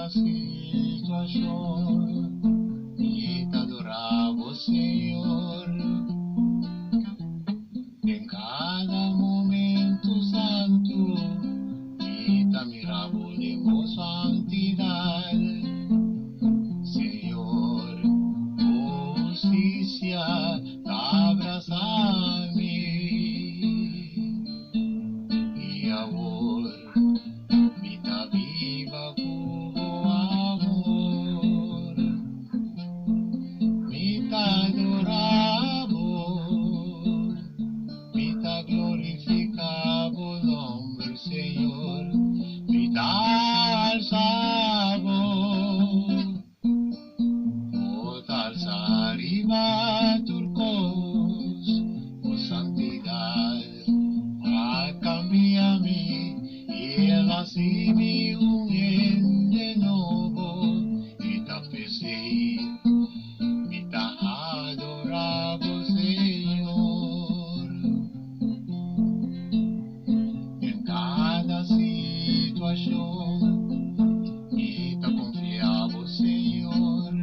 cada situación y te adoraba, Señor, en cada momento santo y te miraba de tu santidad, Señor, justicia te abraza a mí y ahora vida viva como amor, mi te adoramos, mi te glorificamos nombre, Señor, mi te alzamos, oh te alza arriba turcos, oh santidad, cambiami y el así mi un de nuevo y te ofrecí, mi te adoraba, Señor, en cada situación y te confiaba, Señor,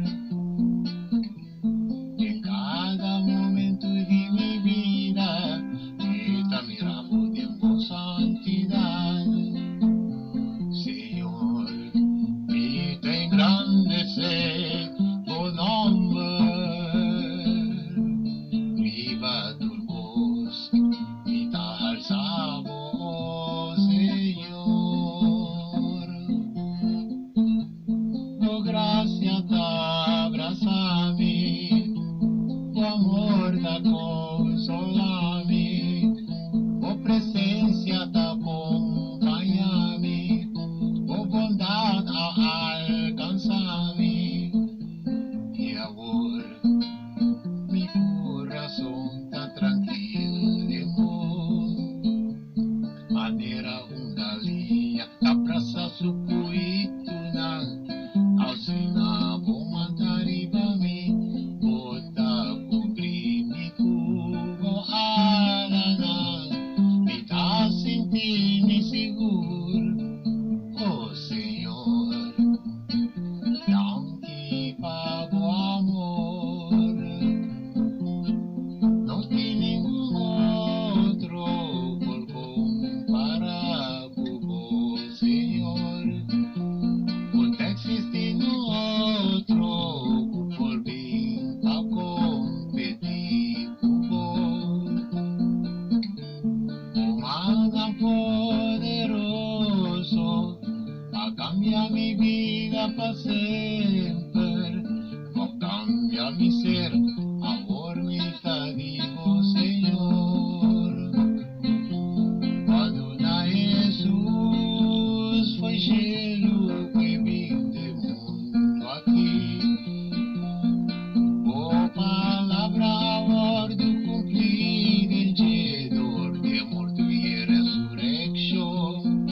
en cada momento de mi vida y te miraba de tu santidad, Señor, y te engrandece tu nombre, viva tu voz y te alzamos, Señor, oh gracia te abraza a mí, tu amor te consola a mí, oh presencia te acompaña a mí, oh bondad alcanza a mí, y ahora mi corazón está tranquilo de amor, manera una línea, te abraza su cuituna, alcina bomba arriba a mí, bota cubrir mi cubo alana, me da sentir-me seguro, oh Senhor, dá-me para o amor, não tem nenhum outro por comparar com o Senhor, não existe outro por vir a competir com o mano poderoso, a cambiar mi vida para siempre, a cambiar mi ser, amor mi te digo, Señor, Adonai Jesus foi gelo que vim do mundo aqui, oh palavra ordo cumplir el llegador de muerte y resurrección,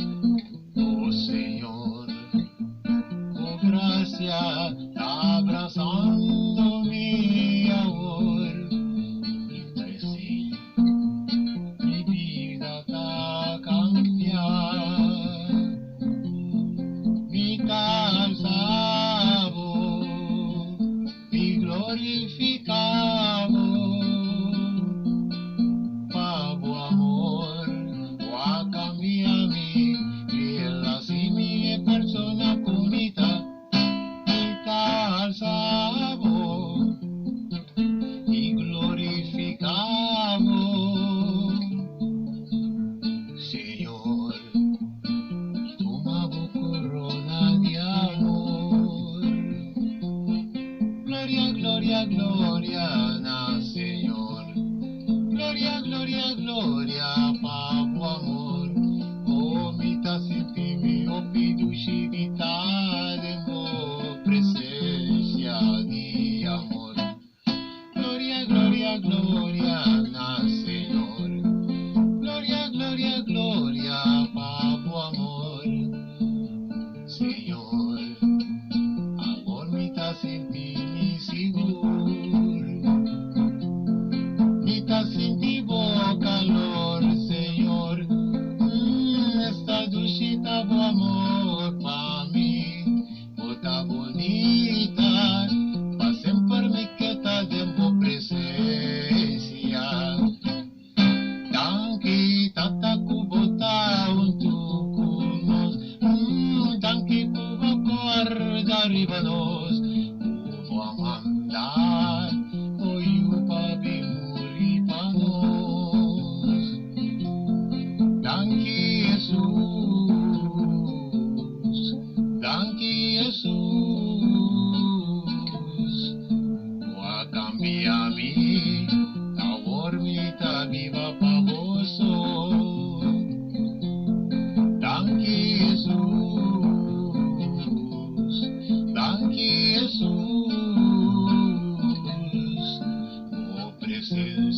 oh Señor, oh gracia ser